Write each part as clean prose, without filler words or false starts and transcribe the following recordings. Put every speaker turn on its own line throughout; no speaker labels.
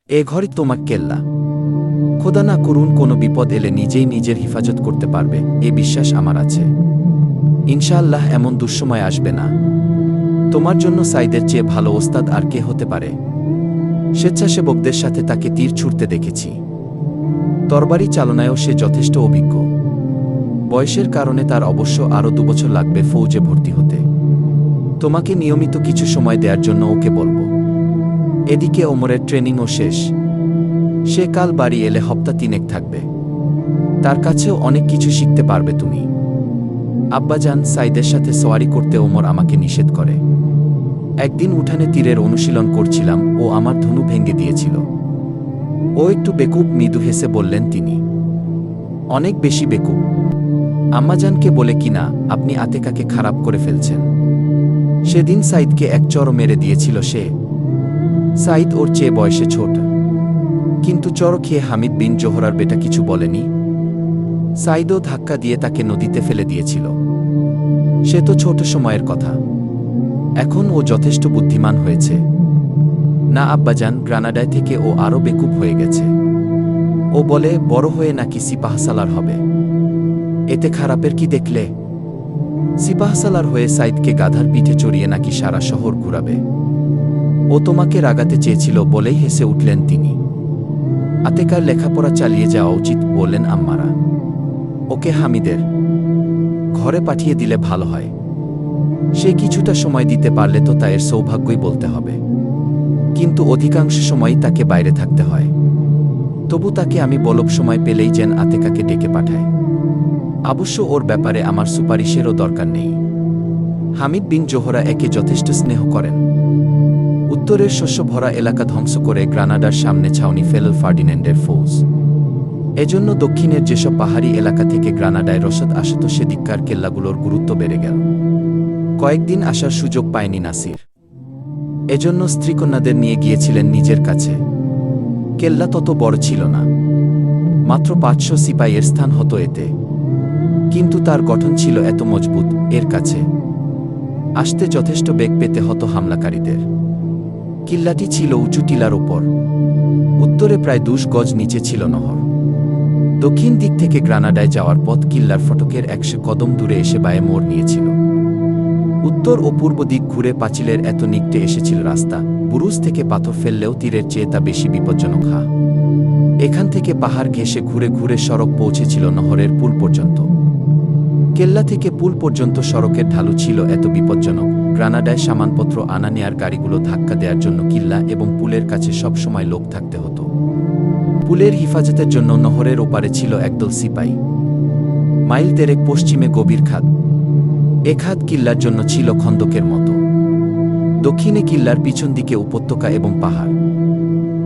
এ ঘরই তোমার কেল্লা। খোদা না করুন কোনো বিপদ এলে নিজেই নিজের হিফাজত করতে পারবে, এ বিশ্বাস আমার আছে। ইনশাআল্লাহ এমন দুঃসময় আসবে না। তোমার জন্য সাইদের চেয়ে ভালো ওস্তাদ আর কে হতে পারে? স্বেচ্ছাসেবকদের সাথে তাকে তীর ছুঁড়তে দেখেছি। তরবারি চালনায়ও সে যথেষ্ট অভিজ্ঞ। বয়সের কারণে তার অবশ্য আরও 2 বছর লাগবে ফৌজে ভর্তি হতে। তোমাকে নিয়মিত কিছু সময় দেওয়ার জন্য ওকে বলবো। এদিকে ওমরের ট্রেনিংও শেষ। সে কাল বাড়ি এলে হপ্তা 3 থাকবে। তার কাছেও অনেক কিছু শিখতে পারবে তুমি। আব্বাজান, সাইদের সাথে সোয়ারি করতে ওমর আমাকে নিষেধ করে। একদিন উঠানে তীরের অনুশীলন করছিলাম, ও আমার ধনু ভেঙে দিয়েছিল। ও একটু বেকুব, মৃদু হেসে বললেন তিনি। অনেক বেশি বেকুব। আম্মাজানকে বলে কিনা আপনি আতেকাকে খারাপ করে ফেলছেন। সেদিন সাইদকে এক চড় মেরে দিয়েছিল সে। সাইদ ওর চেয়ে বয়সে ছোট, কিন্তু চড় খেয়ে হামিদ বিন জোহরার বেটা কিছু বলেনি। সাইদও ধাক্কা দিয়ে তাকে নদীতে ফেলে দিয়েছিল। সে তো ছোট সময়ের কথা। এখন ও যথেষ্ট বুদ্ধিমান হয়েছে। না আব্বাজান, গ্রানাডায় থেকে ও আরও বেকুব হয়ে গেছে। ও বলে বড় হয়ে নাকি সিপাহসালার হবে। এতে খারাপের কি দেখলে? সিপাহসালার হয়ে সাইদকে গাধার পিঠে চড়িয়ে নাকি সারা শহর ঘুরাবে। ও তোমাকে রাগাতে চেয়েছিল বলেই হেসে উঠলেন তিনি। আতেকার লেখাপড়া চালিয়ে যাওয়া উচিত বললেন আম্মারা। ওকে হামিদের ঘরে পাঠিয়ে দিলে ভালো হয়। সে কিছুটা সময় দিতে পারলে তো তা এর সৌভাগ্যই বলতে হবে, কিন্তু অধিকাংশ সময়ই তাকে বাইরে থাকতে হয়। তবু তাকে আমি বলব সময় পেলেই যেন আতেকাকে ডেকে পাঠায়। অবশ্য ওর ব্যাপারে আমার সুপারিশেরও দরকার নেই। হামিদ বিন জোহরা একে যথেষ্ট স্নেহ করেন। উত্তরের শস্য ভরা এলাকা ধ্বংস করে গ্রানাডার সামনে ছাউনি ফেলল ফার্ডিন্যান্ডের ফৌজ। এজন্য দক্ষিণের যেসব পাহাড়ি এলাকা থেকে গ্রানাডায় রসদ আসত সেদিককার কেল্লাগুলোর গুরুত্ব বেড়ে গেল। কয়েকদিন আসার সুযোগ পায়নি নাসির। এজন্য স্ত্রীকন্যাদের নিয়ে গিয়েছিলেন নিজের কাছে। কেল্লা তত বড় ছিল না, মাত্র 500 সিপাইয়ের স্থান হতো এতে। কিন্তু তার গঠন ছিল এত মজবুত, এর কাছে আসতে যথেষ্ট বেগ পেতে হতো হামলাকারীদের। কিল্লাটি ছিল উঁচু টিলার ওপর। উত্তরে প্রায় 200 গজ নিচে ছিল নহর। দক্ষিণ দিক থেকে গ্রানাডায় যাওয়ার পথ কিল্লার ফটকের 100 কদম দূরে এসে বায়ে মোড় নিয়েছিল। উত্তর ও পূর্ব দিক ঘুরে পাঁচিলের এত নিকটে এসেছিল রাস্তা, বুরুজ থেকে পাথর ফেললেও তীরের চেয়ে তা বেশি বিপজ্জনক। এখান থেকে পাহাড় ঘেঁষে ঘুরে ঘুরে সড়ক পৌঁছেছিল নহরের পুল পর্যন্ত। কেল্লা থেকে পুল পর্যন্ত সড়কের ঢালু ছিল এত বিপজ্জনক, গ্রানাডায় সামানপত্র আনা নেয়ার গাড়িগুলো ধাক্কা দেওয়ার জন্য কিল্লা এবং পুলের কাছে সব সময় লোক থাকতে হতো। পুলের হিফাজতের জন্য নহরের ওপারে ছিল একদল সিপাই। মাইল 3 পশ্চিমে গভীর খাদ। এ খাদ কিল্লার জন্য ছিল খন্দকের মতো। দক্ষিণে কিল্লার পিছন দিকে উপত্যকা এবং পাহাড়।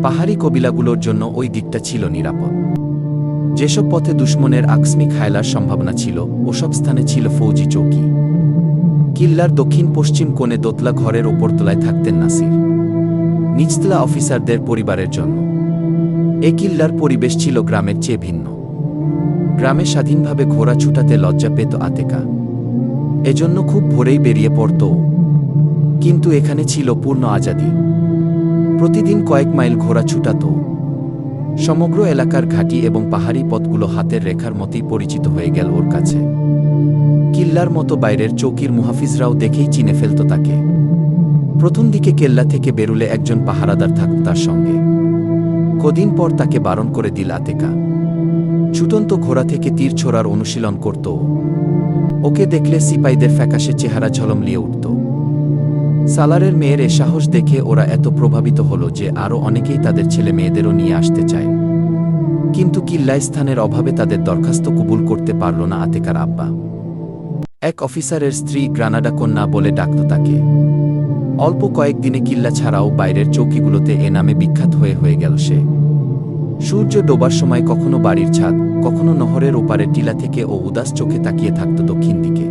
পাহাড়ি কবিলাগুলোর জন্য ওই দিকটা ছিল নিরাপদ। যেসব পথে দুশ্মনের আকস্মিক হায়লার সম্ভাবনা ছিল, ওসব স্থানে ছিল ফৌজি চৌকি। কিল্লার দক্ষিণ পশ্চিম কোণে দোতলা ঘরের ওপরতলায় থাকতেন নাসির, নিচতলা অফিসারদের পরিবারের জন্য। এ কিল্লার পরিবেশ ছিল গ্রামের চেয়ে ভিন্ন। গ্রামে স্বাধীনভাবে ঘোড়া ছুটাতে লজ্জা পেত আতেকা। এজন্য খুব ভোরেই বেরিয়ে পড়ত। কিন্তু এখানে ছিল পূর্ণ আজাদি। প্রতিদিন কয়েক মাইল ঘোড়া ছুটাত। সমগ্র এলাকার ঘাঁটি এবং পাহাড়ি পথগুলো হাতের রেখার মতোই পরিচিত হয়ে গেল ওর কাছে। কিল্লার মতো বাইরের চৌকির মুহাফিজরাও দেখেই চিনে ফেলত তাকে। প্রথম দিকে কেল্লা থেকে বেরুলে একজন পাহারাদার থাকত তার সঙ্গে। কদিন পর তাকে বারণ করে দিল আতেকা। ছুটন্ত ঘোড়া থেকে তীর ছোড়ার অনুশীলন করত। ওকে দেখলে সিপাইদের ফ্যাকাশে চেহারা ঝলমলিয়ে উঠত। সালারের মেয়ের এ সাহস দেখে ওরা এত প্রভাবিত হল যে আরও অনেকেই তাদের ছেলে মেয়েদেরও নিয়ে আসতে চায়। কিন্তু কিল্লায় স্থানের অভাবে তাদের দরখাস্ত কবুল করতে পারল না আতেকার আব্বা। এক অফিসারের স্ত্রী গ্রানাডা কন্যা বলে ডাকত তাকে। অল্প কয়েকদিনে কিল্লা ছাড়াও বাইরের চৌকিগুলোতে এ নামে বিখ্যাত হয়ে গেল সে। সূর্য ডোবার সময় কখনো বাড়ির ছাদ, কখনো নহরের ওপারে টিলা থেকে ও উদাস চোখে তাকিয়ে থাকত দক্ষিণ দিকে।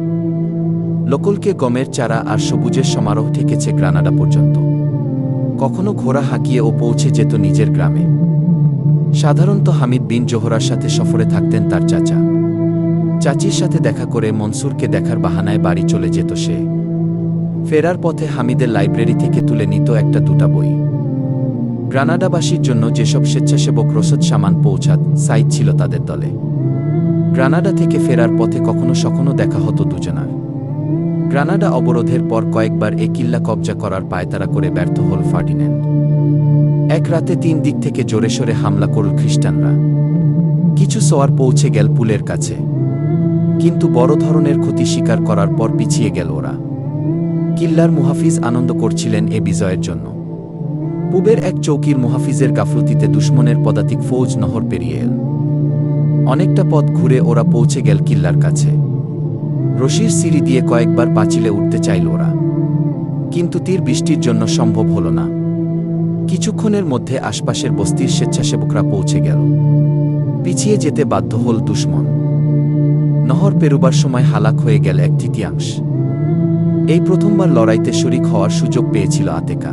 লোকলকে গমের চারা আর সবুজের সমারোহ ঠেকেছে গ্রানাডা পর্যন্ত। কখনো ঘোড়া হাঁকিয়ে ও পৌঁছে যেত নিজের গ্রামে। সাধারণত হামিদ বিন জোহরার সাথে সফরে থাকতেন তার চাচা। চাচির সাথে দেখা করে মনসুরকে দেখার বাহানায় বাড়ি চলে যেত সে। ফেরার পথে হামিদের লাইব্রেরি থেকে তুলে নিত 1-2টা বই। গ্রানাডাবাসীর জন্য যেসব স্বেচ্ছাসেবক রসদ সামান পৌঁছাত, সাইদ ছিল তাদের দলে। গ্রানাডা থেকে ফেরার পথে কখনো সখনো দেখা হতো দুজনার। গ্রানাডা অবরোধের পর কয়েকবার এ কিল্লা কবজা করার পায়তারা করে ব্যর্থ হল ফার্ডিন্যান্ড। এক রাতে 3 দিক থেকে জোরে সোরে হামলা করল খ্রিস্টানরা। কিছু সোয়ার পৌঁছে গেল পুলের কাছে, কিন্তু বড় ধরনের ক্ষতি স্বীকার করার পর পিছিয়ে গেল ওরা। কিল্লার মুহাফিজ আনন্দ করছিলেন এ বিজয়ের জন্য। পূবের এক চৌকির মুহাফিজের গাফলতিতে দুশমনের পদাতিক ফৌজ নহর পেরিয়ে এল। অনেকটা পথ ঘুরে ওরা পৌঁছে গেল কিল্লার কাছে। রশির সিঁড়ি দিয়ে কয়েকবার পাঁচিলে উঠতে চাইল ওরা, কিন্তু তীর বৃষ্টির জন্য সম্ভব হল না। কিছুক্ষণের মধ্যে আশপাশের বস্তির স্বেচ্ছাসেবকরা পৌঁছে গেল। পিছিয়ে যেতে বাধ্য হল দুশমন। নহর পেরুবার সময় হালাক হয়ে গেল 1/3। এই প্রথমবার লড়াইতে শরিক হওয়ার সুযোগ পেয়েছিল আতেকা।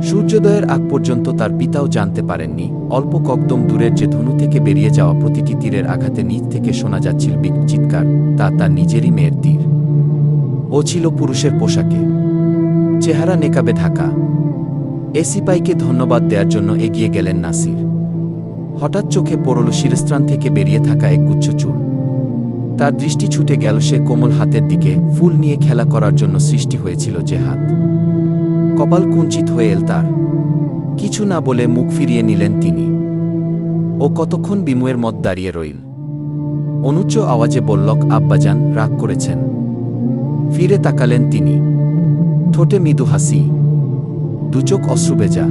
সূর্যোদয়ের আগ পর্যন্ত তার পিতাও জানতে পারেননি, অল্প ককদম দূরের যে ধনু থেকে বেরিয়ে যাওয়া প্রতিটি তীরের আঘাতে নিচ থেকে শোনা যাচ্ছিল বিকট চিৎকার, তা তার নিজেরই মেয়ের তীর। ও ছিল পুরুষের পোশাকে, চেহারা নেকাবে ঢাকা। এ সিপাইকে ধন্যবাদ দেওয়ার জন্য এগিয়ে গেলেন নাসির। হঠাৎ চোখে পড়ল শিরস্ত্রাণ থেকে বেরিয়ে থাকা এক গুচ্ছ চুল। তার দৃষ্টি ছুটে গেল সে কোমল হাতের দিকে, ফুল নিয়ে খেলা করার জন্য সৃষ্টি হয়েছিল যে হাত। কপাল কুঞ্চিত হয়ে এল তার। কিছু না বলে মুখ ফিরিয়ে নিলেন তিনি। ও কতক্ষণ বিমুয়ের মত দাঁড়িয়ে রইল। অনুচ্চ আওয়াজে বললক, আব্বাজান রাগ করেছেন? ফিরে তাকালেন তিনি, ঠোঁটে মৃদু হাসি, দুচোখ অশ্রুভেজা।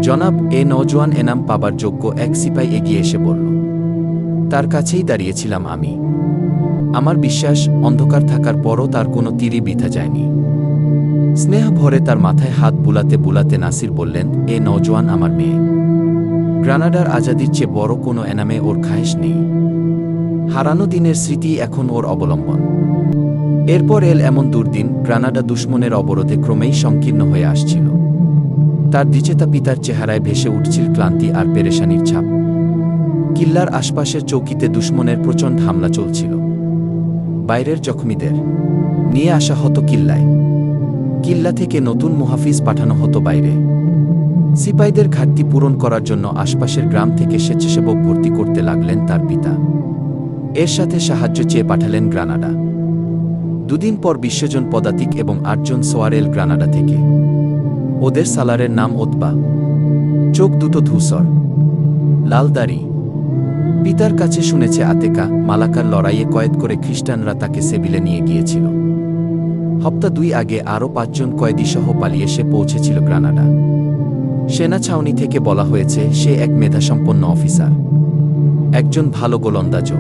জনাব, এ নওজোয়ান এনাম পাবার যোগ্য এক সিপাই এগিয়ে এসে বলল। তার কাছেই দাঁড়িয়েছিলাম আমি। আমার বিশ্বাস, অন্ধকার থাকার পরও তার কোনো তীরই বৃথা যায়নি। স্নেহ ভরে তার মাথায় হাত বুলাতে বুলাতে নাসির বললেন, এ নওজোয়ান আমার মেয়ে। গ্রানাডার আজাদির চেয়ে বড় কোনো এনামে ওর খায়েশ নেই। হারানো দিনের স্মৃতি এখন ওর অবলম্বন। এরপর এল এমন দুর্দিন, গ্রানাডা দুশমনের অবরোধে ক্রমেই সংকীর্ণ হয়ে আসছিল। তার দ্বিচেতা পিতার চেহারায় ভেসে উঠছিল ক্লান্তি আর পেরেশানির ছাপ। কিল্লার আশপাশের চৌকিতে দুশমনের প্রচণ্ড হামলা চলছিল। বাইরের জখমিদের নিয়ে আসা হতো কিল্লায়। কিল্লা থেকে নতুন মুহাফিজ পাঠানো হতো বাইরে। সিপাইদের ঘাটতি পূরণ করার জন্য আশপাশের গ্রাম থেকে স্বেচ্ছাসেবক ভর্তি করতে লাগলেন তার পিতা। এর সাথে সাহায্য চেয়ে পাঠালেন গ্রানাডা। 2 দিন পর 20 জন পদাতিক এবং 8 জন সোয়ার এল গ্রানাডা থেকে। ওদের সালারের নাম ওতবা। চোখ দুটো ধূসর, লাল দাড়ি। পিতার কাছে শুনেছে আতেকা, মালাকার লড়াইয়ে কয়েদ করে খ্রিস্টানরা তাকে সেবিলে নিয়ে গিয়েছিল। হপ্তা 2 আগে আরও 5 জন কয়েদিসহ পালিয়ে সে পৌঁছেছিল গ্রানাডা। সেনা ছাউনি থেকে বলা হয়েছে সে এক মেধাসম্পন্ন অফিসার, একজন ভালো গোলন্দাজও।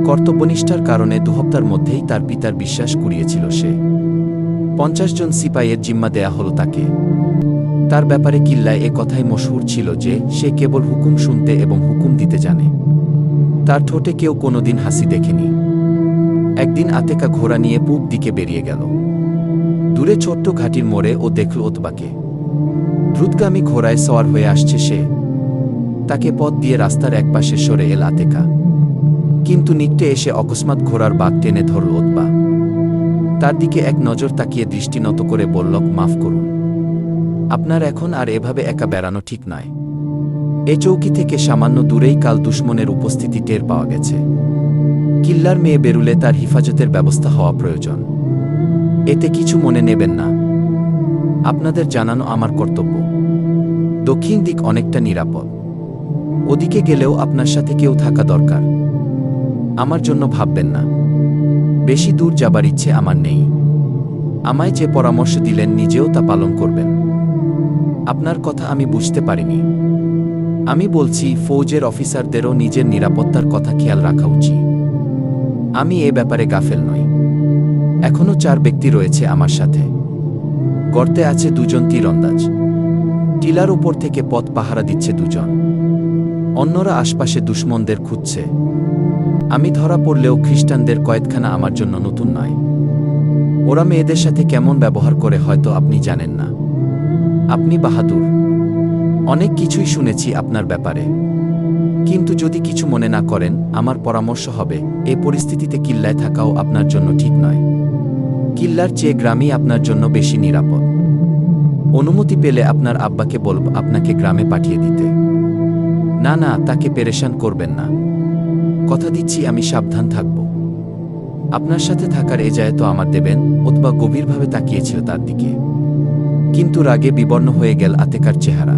কর্তব্যনিষ্ঠার কারণে 2 হপ্তার মধ্যেই তার পিতার বিশ্বাস কুড়িয়েছিল সে। 50 জন সিপাইয়ের জিম্মা দেয়া হল তাকে। তার ব্যাপারে কিল্লায় এ কথাই মশহুর ছিল যে সে কেবল হুকুম শুনতে এবং হুকুম দিতে জানে। তার ঠোঁটে কেউ কোনোদিন হাসি দেখেনি। একদিন আতেকা ঘোড়া নিয়ে পূব দিকে বেরিয়ে গেল। দূরে ছোট্ট ঘাটির মোড়ে ও দেখল ওতবাকে। দ্রুতগামী ঘোড়ায় সওয়ার হয়ে আসছে সে। তাকে পথ দিয়ে রাস্তার একপাশে সরে এল আতেকা, কিন্তু নিকটে এসে অকস্মাৎ ঘোড়ার বাগ টেনে ধরল ওতবা। তার দিকে এক নজর তাকিয়ে দৃষ্টি নত করে বলল, মাফ করুন, আপনার এখন আর এভাবে একা বেড়ানো ঠিক নয়। এ চৌকি থেকে সামান্য দূরেই কাল দুশমনের উপস্থিতি টের পাওয়া গেছে। কিল্লার মেয়ে বেরুলে তার হিফাজতের ব্যবস্থা হওয়া প্রয়োজন। এতে কিছু মনে নেবেন না, আপনাদের জানানো আমার কর্তব্য। দক্ষিণ দিক অনেকটা নিরাপদ, ওদিকে গেলেও আপনার সাথে কেউ থাকা দরকার। আমার জন্য ভাববেন না, বেশি দূর যাবার ইচ্ছে আমার নেই। আমায় যে পরামর্শ দিলেন নিজেও তা পালন করবেন। আপনার কথা আমি বুঝতে পারিনি। আমি বলছি ফৌজের অফিসারদেরও নিজের নিরাপত্তার কথা খেয়াল রাখা উচিত। আমি এ ব্যাপারে গাফেল নই। এখনও 4 ব্যক্তি রয়েছে আমার সাথে। গর্তে আছে 2 জন তীরন্দাজ। টিলার উপর থেকে পথ পাহারা দিচ্ছে 2 জন। অন্যরা আশপাশে দুশমনদের খুঁজছে। আমি ধরা পড়লেও খ্রিস্টানদের কয়েদখানা আমার জন্য নতুন নয়। ওরা মেয়েদের সাথে কেমন ব্যবহার করে হয়তো আপনি জানেন না। আপনি বাহাদুর, অনেক কিছুই শুনেছি আপনার ব্যাপারে। কিন্তু যদি কিছু মনে না করেন, আমার পরামর্শ হবে এ পরিস্থিতিতে কিল্লায় থাকাও আপনার জন্য ঠিক নয়। কিল্লার চেয়ে গ্রামই আপনার জন্য বেশি নিরাপদ। অনুমতি পেলে আপনার আব্বাকে বলব আপনাকে গ্রামে পাঠিয়ে দিতে। না না, তাকে পেরেশান করবেন না। কথা দিচ্ছি আমি সাবধান থাকব। আপনার সাথে থাকার এজায় তো আমার দেবেন। উতবা গভীরভাবে তাকিয়েছিল তার দিকে, কিন্তু রাগে বিবর্ণ হয়ে গেল আতেকার চেহারা।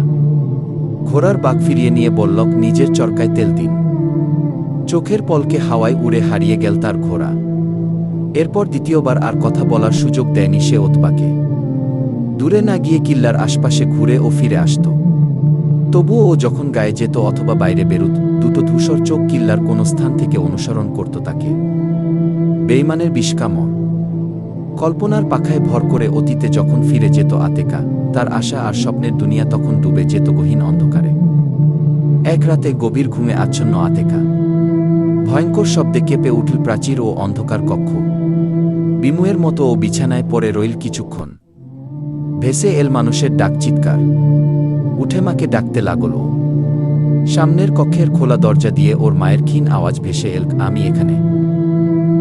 ঘোড়ার বাঁক ফিরিয়ে নিয়ে বলল, নিজের চরকায় তেল দিন। চোখের পলকে হাওয়ায় উড়ে হারিয়ে গেল তার ঘোড়া। এরপর দ্বিতীয়বার আর কথা বলার সুযোগ দেয়নি সে উতবাকে। দূরে না গিয়ে কিল্লার আশপাশে ঘুরে ও ফিরে আসত। তবুও ও যখন গায়ে যেত অথবা বাইরে বেরুত, দুটো ধূসর চোখ কিল্লার কোনো স্থান থেকে অনুসরণ করত তাকে। বেইমানের বিষকামড়। কল্পনার পাখায় ভর করে অতীতে যখন ফিরে যেত আতেকা, তার আশা আর স্বপ্নের দুনিয়া তখন ডুবে যেত গহীন অন্ধকারে। এক রাতে গভীর ঘুমে আচ্ছন্ন আতেকা। ভয়ঙ্কর শব্দে কেঁপে উঠল প্রাচীর ও অন্ধকার কক্ষ। বিমুয়ের মতো ও বিছানায় পড়ে রইল কিছুক্ষণ। ভেসে এল মানুষের ডাক চিৎকার। উঠে মাকে ডাকতে লাগল ও। সামনের কক্ষের খোলা দরজা দিয়ে ওর মায়ের ক্ষীণ আওয়াজ ভেসে এল, আমি এখানে।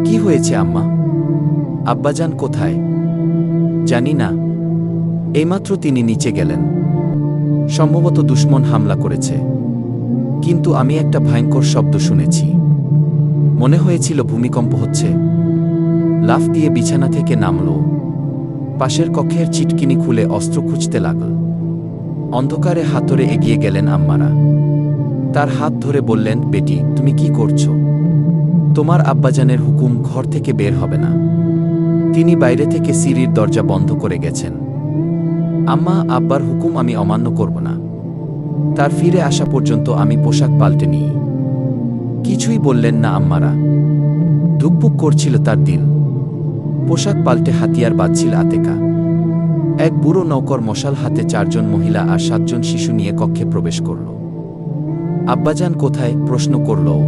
কি হয়েছে আম্মা? আব্বাজান কোথায়? জানি না। এইমাত্র তিনি নিচে গেলেন। সম্ভবত দুশমন হামলা করেছে। কিন্তু আমি একটা ভয়ঙ্কর শব্দ শুনেছি। মনে হয়েছিল ভূমিকম্প হচ্ছে। লাফ দিয়ে বিছানা থেকে নামল। পাশের কক্ষের চিটকিনি খুলে অস্ত্র খুঁজতে লাগল। অন্ধকারে হাতরে এগিয়ে গেলেন আম্মারা। তার হাত ধরে বললেন, বেটি তুমি কি করছো? তোমার আব্বাজানের হুকুম, ঘর থেকে বের হবে না। তিনি বাইরে থেকে সিঁড়ির দরজা বন্ধ করে গেছেন। আম্মা, আব্বার হুকুম আমি অমান্য করব না। তার ফিরে আসা পর্যন্ত আমি পোশাক পাল্টে নিই। কিছুই বললেন না আম্মারা। ধুকপুক করছিল তার দিল। পোশাক পাল্টে হাতিয়ার বাঁধছিল আতেকা। এক বুড়ো নৌকর মশাল হাতে 4 জন মহিলা আর 7 জন শিশু নিয়ে কক্ষে প্রবেশ করল। আব্বাজান কোথায়? প্রশ্ন করল ও।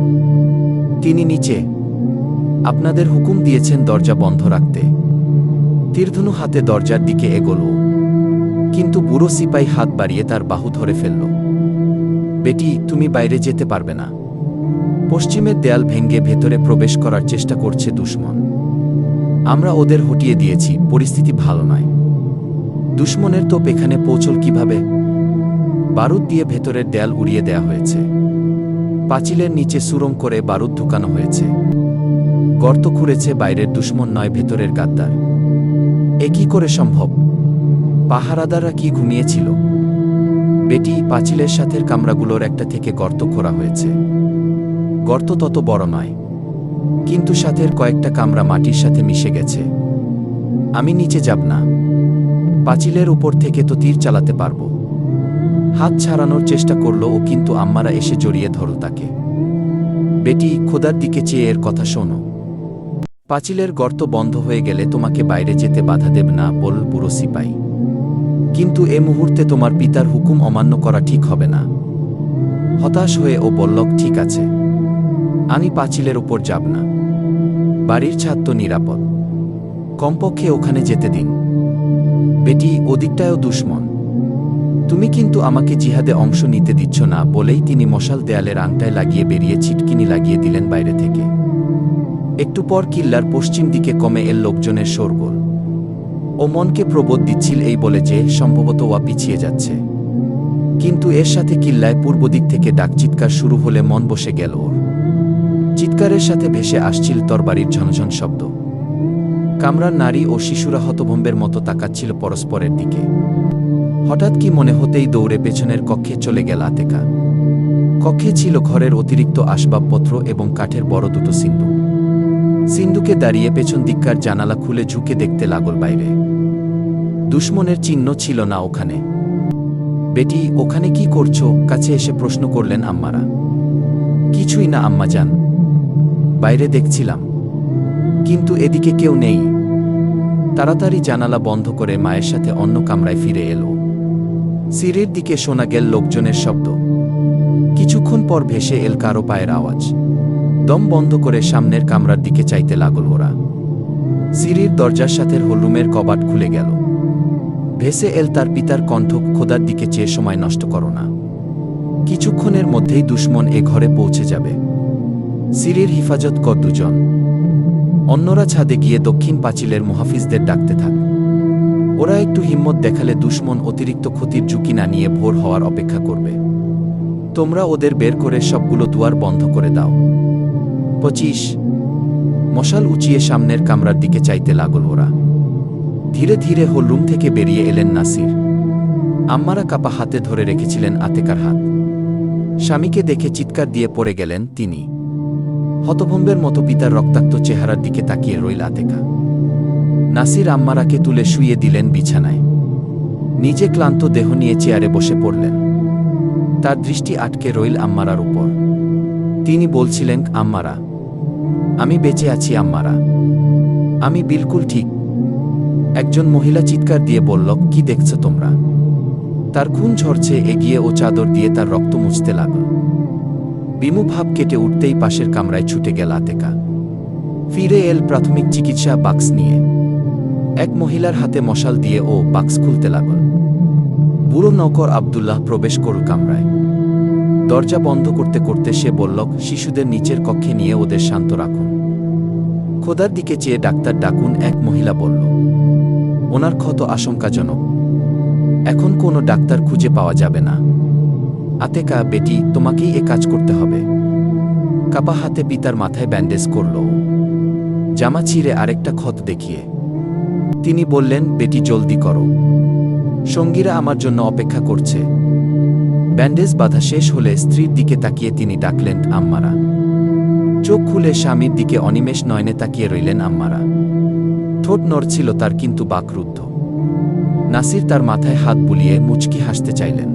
তিনি নিচে। আপনাদের হুকুম দিয়েছেন দরজা বন্ধ রাখতে। তীরধনু হাতে দরজার দিকে এগোল। কিন্তু বুড়ো সিপাই হাত বাড়িয়ে তার বাহু ধরে ফেলল। বেটি তুমি বাইরে যেতে পারবে না। পশ্চিমের দেয়াল ভেঙে ভেতরে প্রবেশ করার চেষ্টা করছে দুশমন। আমরা ওদের হটিয়ে দিয়েছি, পরিস্থিতি ভালো নয়। দুশমনের তোপ এখানে পৌঁছল কিভাবে? বারুদ দিয়ে ভেতরের দেয়াল উড়িয়ে দেয়া হয়েছে। পাঁচিলের নিচে সুরং করে বারুদ ঢুকানো হয়েছে। গর্ত খুঁড়েছে বাইরের দুশমন নয়, ভেতরের গাদ্দার। এ কি করে সম্ভব? পাহারাদাররা কি ঘুমিয়েছিল? বেটি, পাঁচিলের সাথের কামরাগুলোর একটা থেকে গর্ত খোঁড়া হয়েছে। গর্ত তত বড় নয়, কিন্তু সাথের কয়েকটা কামরা মাটির সাথে মিশে গেছে। আমি নিচে যাব না। পাঁচিলের উপর থেকে তো তীর চালাতে পারব। হাত ছাড়ানোর চেষ্টা করল ও, কিন্তু আম্মারা এসে জড়িয়ে ধরল তাকে। বেটি, খোদার দিকে চেয়ে এর কথা শোনো। পাঁচিলের গর্ত বন্ধ হয়ে গেলে তোমাকে বাইরে যেতে বাধা দেব না, বলল বুড়ো সিপাই। কিন্তু এ মুহূর্তে তোমার পিতার হুকুম অমান্য করা ঠিক হবে না। হতাশ হয়ে ও বলল, ঠিক আছে, আমি পাঁচিলের উপর যাব না। বাড়ির ছাদ তো নিরাপদ, কমপক্ষে ওখানে যেতে দিন। বেটি, ওদিকটায়ও দুশমন। তুমি কিন্তু আমাকে জিহাদে অংশ নিতে দিচ্ছ না। বলেই তিনি মশাল দেয়ালের আংটায় লাগিয়ে বেরিয়ে ছিটকিনি লাগিয়ে দিলেন বাইরে থেকে। একটু পর কিল্লার পশ্চিম দিকে কমে এল লোকজনের শোরগোল। ও মনকে প্রবোধ দিচ্ছিল এই বলে যে সম্ভবত ওয়া পিছিয়ে যাচ্ছে। কিন্তু এর সাথে কিল্লায় পূর্ব দিক থেকে ডাকচিৎকার শুরু হলে মন বসে গেল ওর। চিৎকারের সাথে ভেসে আসছিল তরবারির ঝনঝন শব্দ। কামরার নারী ও শিশুরা হতভম্বের মতো তাকাচ্ছিল পরস্পরের দিকে। হঠাৎ কি মনে হতেই দৌড়ে পেছনের কক্ষে চলে গেল আতেকা। কক্ষে ছিল ঘরের অতিরিক্ত আসবাবপত্র এবং কাঠের বড় দুটো সিন্দুক। সিন্দুকে দাঁড়িয়ে পেছন দিককার জানালা খুলে ঝুঁকে দেখতে লাগল বাইরে। দুশমনের চিহ্ন ছিল না ওখানে। বেটি, ওখানে কি করছো? কাছে এসে প্রশ্ন করলেন আম্মারা। কিছুই না আম্মাজান, বাইরে দেখছিলাম, কিন্তু এদিকে কেউ নেই। তাড়াতাড়ি জানালা বন্ধ করে মায়ের সাথে অন্য কামরায় ফিরে এলো। সিঁড়ির দিকে শোনা গেল লোকজনের শব্দ। কিছুক্ষণ পর ভেসে এল কারো পায়ের আওয়াজ। দম বন্ধ করে সামনের কামরার দিকে চাইতে লাগল ওরা। সিঁড়ির দরজার সাথে হলরুমের কবাট খুলে গেল। ভেসে এল তার পিতার কণ্ঠ, খোদার দিকে চেয়ে সময় নষ্ট করো না। কিছুক্ষণের মধ্যেই দুশমন এ ঘরে পৌঁছে যাবে। সিঁড়ির হিফাজত কর 2 জন। অন্যরা ছাদে গিয়ে দক্ষিণ পাঁচিলের মুহাফিজদের ডাকতে থাক। ওরা একটু হিম্মত দেখালে দুশমন অতিরিক্ত ক্ষতির ঝুঁকি না নিয়ে ভোর হওয়ার অপেক্ষা করবে। তোমরা ওদের বের করে সবগুলো দুয়ার বন্ধ করে দাও। 25 মশাল উঁচিয়ে সামনের কামরার দিকে চাইতে লাগল ওরা। ধীরে ধীরে হলরুম থেকে বেরিয়ে এলেন নাসির। আম্মারা কাপা হাতে ধরে রেখেছিলেন আতেকার হাত। স্বামীকে দেখে চিৎকার দিয়ে পড়ে গেলেন তিনি। হতভম্বের মতো পিতার রক্তাক্ত চেহারার দিকে তাকিয়ে রইল আতেকা। নাসির আম্মারাকে তুলে শুইয়ে দিলেন বিছানায়। নিজে ক্লান্ত দেহ নিয়ে চেয়ারে বসে পড়লেন। তার দৃষ্টি আটকে রইল আম্মারার উপর। তিনি বলছিলেন, আম্মারা, আমি বেঁচে আছি আম্মারা, আমি বিলকুল ঠিক। একজন মহিলা চিৎকার দিয়ে বলল, কি দেখছ তোমরা? তার খুন ঝরছে। এগিয়ে ও চাদর দিয়ে তার রক্ত মুছতে লাগল। বিমু ভাব কেটে উঠতেই পাশের কামরায় ছুটে গেল আতেকা। ফিরে এল প্রাথমিক চিকিৎসা বাক্স নিয়ে। এক মহিলার হাতে মশাল দিয়ে ও বাক্স খুলতে লাগল। বুড়ো নৌকর আব্দুল্লাহ প্রবেশ করল কামরায়। দরজা বন্ধ করতে করতে সে বলল, শিশুদের নিচের কক্ষে নিয়ে ওদের শান্ত রাখুন। খোদার দিকে চেয়ে ডাক্তার ডাকুন, এক মহিলা বলল। ওনার ক্ষত আশঙ্কাজনক, এখন কোনো ডাক্তার খুঁজে পাওয়া যাবে না। আতেকা, বেটি, তোমাকেই এ কাজ করতে হবে। কাপা হাতে পিতার মাথায় ব্যান্ডেজ করল। জামা ছিঁড়ে আরেকটা ক্ষত দেখিয়ে তিনি বললেন, বেটি জলদি করো, সঙ্গীরা আমার জন্য অপেক্ষা করছে। ব্যান্ডেজ বাঁধা শেষ হলে স্ত্রীর দিকে তাকিয়ে তিনি ডাকলেন, আম্মারা। চোখ খুলে স্বামীর দিকে অনিমেষ নয়নে তাকিয়ে রইলেন আম্মারা। ঠোঁট নড়ছিল তার, কিন্তু বাকরুদ্ধ। নাসির তার মাথায় হাত বুলিয়ে মুচকি হাসতে চাইলেন,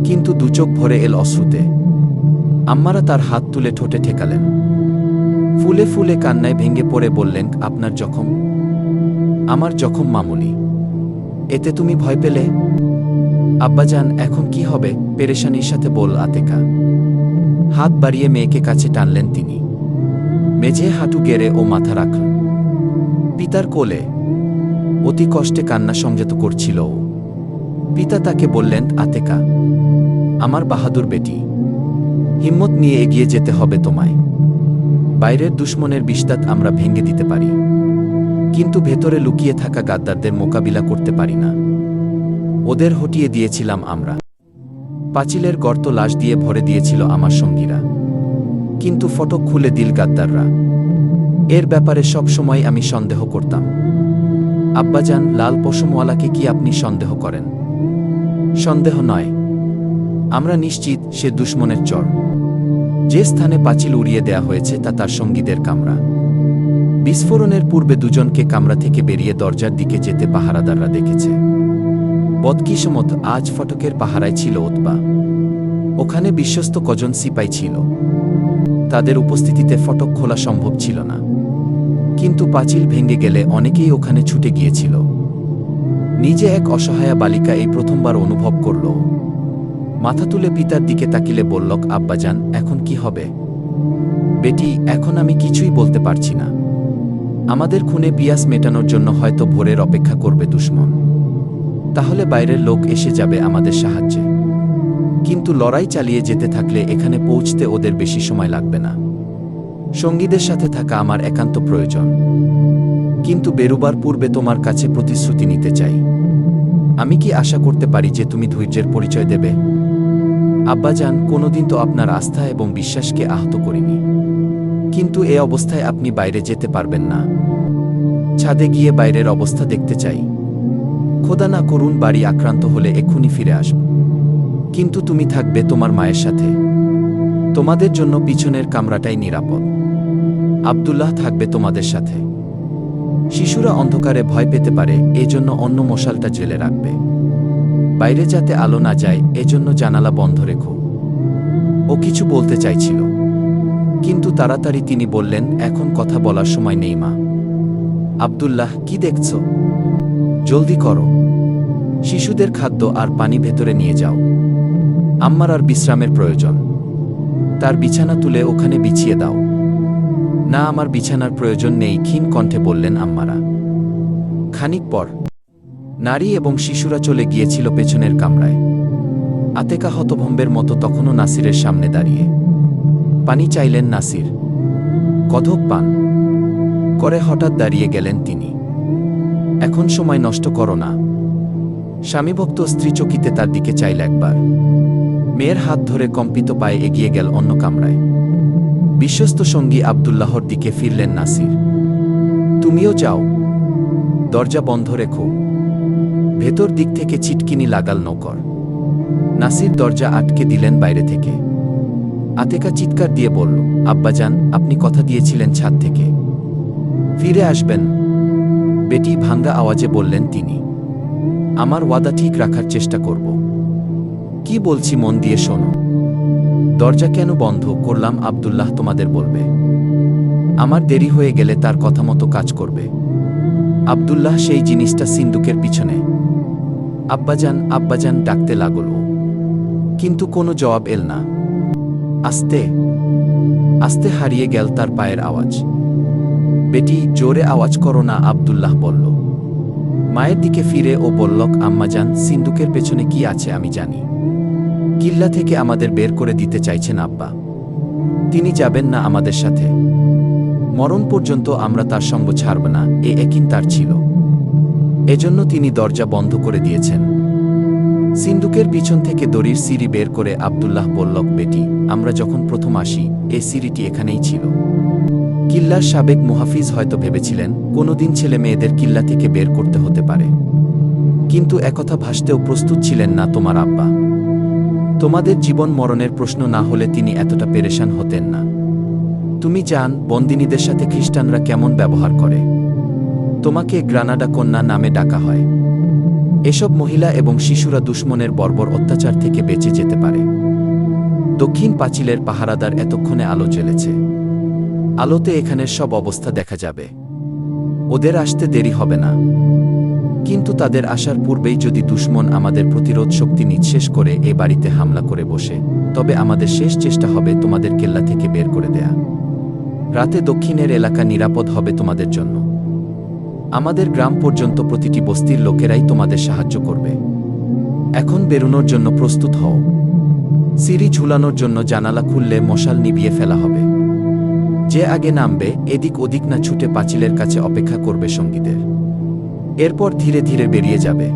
কিন্তু দুচোখ ভরে এল অশ্রুতে। আম্মারা তার হাত তুলে ঠোঁটে ঠেকালেন। ফুলে ফুলে কান্নায় ভেঙে পড়ে বললেন, আপনার জখম? আমার জখম মামুলি, এতে তুমি ভয় পেলে? আব্বাজান, এখন কি হবে? পেরেশানির সাথে বল আতেকা। হাত বাড়িয়ে মেয়েকে কাছে টানলেন তিনি। মেঝে হাঁটু গেড়ে ও মাথা রাখল পিতার কোলে। অতি কষ্টে কান্না সংযত করছিল ও। পিতা তাকে বললেন, আতেকা, আমার বাহাদুর বেটি, হিম্মত নিয়ে এগিয়ে যেতে হবে তোমায়। বাইরের দুশমনের বিস্তাত আমরা ভেঙে দিতে পারি, কিন্তু ভেতরে লুকিয়ে থাকা গাদ্দারদের মোকাবিলা করতে পারি না। ওদের হটিয়ে দিয়েছিলাম আমরা। পাঁচিলের গর্ত লাশ দিয়ে ভরে দিয়েছিল আমার সঙ্গীরা, কিন্তু ফটক খুলে দিল গাদ্দাররা। এর ব্যাপারে সব সময় আমি সন্দেহ করতাম। আব্বাজান, লাল পশমওয়ালাকে কি আপনি সন্দেহ করেন? সন্দেহ নয়, আমরা নিশ্চিত সে দুশমনের চর। যে স্থানে পাঁচিল উড়িয়ে দেয়া হয়েছে তা তার সঙ্গীদের কামরা। বিস্ফোরণের পূর্বে দুজনকে কামরা থেকে বেরিয়ে দরজার দিকে যেতে পাহারাদাররা দেখেছে। বদকিসমত আজ ফটকের পাহারায় ছিল ওতবা। ওখানে বিশ্বস্ত কজন সিপাই ছিল। তাদের উপস্থিতিতে ফটক খোলা সম্ভব ছিল না, কিন্তু পাঁচিল ভেঙে গেলে অনেকেই ওখানে ছুটে গিয়েছিল। নিজে এক অসহায়া বালিকা এই প্রথমবার অনুভব করল। মাথা তুলে পিতার দিকে তাকিলে বলল, আব্বাজান, এখন কি হবে? বেটি, এখন আমি কিছুই বলতে পারছি না। আমাদের খুনে পিয়াস মেটানোর জন্য হয়তো ভোরের অপেক্ষা করবে দুশমন। তাহলে বাইরের লোক এসে যাবে আমাদের সাহায্যে। কিন্তু লড়াই চালিয়ে যেতে থাকলে এখানে পৌঁছতে ওদের বেশি সময় লাগবে না। সঙ্গীদের সাথে থাকা আমার একান্ত প্রয়োজন, কিন্তু বেরুবার পূর্বে তোমার কাছে প্রতিশ্রুতি নিতে চাই। আমি কি আশা করতে পারি যে তুমি ধৈর্যের পরিচয় দেবে? আব্বাজান, কোনোদিন তো আপনার আস্থা এবং বিশ্বাসকে আহত করিনি, কিন্তু এ অবস্থায় আপনি বাইরে যেতে পারবেন না। ছাদে গিয়ে বাইরের অবস্থা দেখতে চাই। খোদা না করুন বাড়ি আক্রান্ত হলে এক্ষুনি ফিরে আসব, কিন্তু তুমি থাকবে তোমার মায়ের সাথে। তোমাদের জন্য পিছনের কামরাটাই নিরাপদ। আব্দুল্লাহ থাকবে তোমাদের সাথে। শিশুরা অন্ধকারে ভয় পেতে পারে, এজন্য অন্য মশালটা জ্বেলে রাখবে। বাইরে যাতে আলো না যায়, এজন্য জানালা বন্ধ রেখো। ও কিছু বলতে চাইছিল, কিন্তু তাড়াতাড়ি তিনি বললেন, এখন কথা বলার সময় নেই মা। আব্দুল্লাহ, কি দেখছ? জলদি করো। শিশুদের খাদ্য আর পানি ভেতরে নিয়ে যাও। আম্মার আর বিশ্রামের প্রয়োজন। তার বিছানা তুলে ওখানে বিছিয়ে দাও। না, আমার বিছানার প্রয়োজন নেই, ক্ষীণ কণ্ঠে বললেন আম্মারা। খানিক পর নারী এবং শিশুরা চলে গিয়েছিল পেছনের কামরায়। আতেকা হতভম্বের মতো তখনও নাসিরের সামনে দাঁড়িয়ে। পানি চাইলেন নাসির। কধক পান করে হঠাৎ দাঁড়িয়ে গেলেন তিনি। এখন সময় নষ্ট করো না। স্বামীভক্ত স্ত্রী চকিতে তার দিকে চাইল একবার। মেয়ের হাত ধরে কম্পিত পায়ে এগিয়ে গেল অন্য কামরায়। বিশ্বস্ত সঙ্গী আব্দুল্লাহর দিকে ফিরলেন নাসির। তুমিও যাও, দরজা বন্ধ রেখো। ভেতর দিক থেকে ছিটকিনি লাগাল নৌকর। নাসির দরজা আটকে দিলেন বাইরে থেকে। আতেকা চিৎকার দিয়ে বলল, আব্বাজান, আপনি কথা দিয়েছিলেন ছাদ থেকে ফিরে আসবেন। বেটি ভাঙ্গা আওয়াজে বললেন তিনি। আমার ওয়াদা ঠিক রাখার চেষ্টা করব। কি বলছি মন দিয়ে শোনো। দরজা কেন বন্ধ করলাম আব্দুল্লাহ তোমাদের বলবে। আমার দেরি হয়ে গেলে তার কথা মতো কাজ করবে। আব্দুল্লাহ সেই জিনিসটা সিন্দুকের পিছনে। আব্বাজান, আব্বাজান ডাকতে লাগল, কিন্তু কোনো জবাব এল না। আস্তে আস্তে হারিয়ে গেল তার পায়ের আওয়াজ। বেটি, জোরে আওয়াজ করো না, আব্দুল্লাহ বলল। মায়ের দিকে ফিরে ও বলল, আম্মাজান, সিন্দুকের পেছনে কি আছে আমি জানি। কিল্লা থেকে আমাদের বের করে দিতে চাইছেন আব্বা। তিনি যাবেন না আমাদের সাথে। মরণ পর্যন্ত আমরা তার সঙ্গ ছাড়ব না, এ একিন তার ছিল। এজন্য তিনি দরজা বন্ধ করে দিয়েছেন। সিন্দুকের পিছন থেকে দড়ির সিঁড়ি বের করে আব্দুল্লাহ বলল, বেটি, আমরা যখন প্রথম আসি এ সিঁড়িটি এখানেই ছিল। কিল্লার সাবেক মুহাফিজ হয়তো ভেবেছিলেন কোনোদিন ছেলে মেয়েদের কিল্লা থেকে বের করতে হতে পারে, কিন্তু একথা ভাসতেও প্রস্তুত ছিলেন না তোমার আব্বা। তোমাদের জীবন মরণের প্রশ্ন না হলে তিনি এতটা পেরেশান হতেন না। তুমি জান বন্দিনীদের সাথে খ্রিস্টানরা কেমন ব্যবহার করে। তোমাকে গ্রানাডা কন্যা নামে ডাকা হয়। এসব মহিলা এবং শিশুরা দুশমনের বর্বর অত্যাচার থেকে বেঁচে যেতে পারে। দক্ষিণ পাঁচিলের পাহারাদার এতক্ষণে আলো জ্বেলেছে। আলোতে এখানের সব অবস্থা দেখা যাবে। ওদের আসতে দেরি হবে না। কিন্তু তাদের আসার পূর্বেই যদি দুশমন আমাদের প্রতিরোধ শক্তি নিঃশেষ করে এ বাড়িতে হামলা করে বসে, তবে আমাদের শেষ চেষ্টা হবে তোমাদের কেল্লা থেকে বের করে দেয়া। রাতে দক্ষিণের এলাকা নিরাপদ হবে তোমাদের জন্য। আমাদের গ্রাম পর্যন্ত প্রতিটি বস্তির লোকেরাই তোমাদের সাহায্য করবে। এখন বেরোনোর জন্য প্রস্তুত হও। সিঁড়ি ঝুলানোর জন্য জানালা খুললে মশাল নিভিয়ে ফেলা হবে। যে আগে নামবে এদিক ওদিক না ছুটে পাঁচিলের কাছে অপেক্ষা করবে সঙ্গীদের। এরপর ধীরে ধীরে বেরিয়ে যাবে।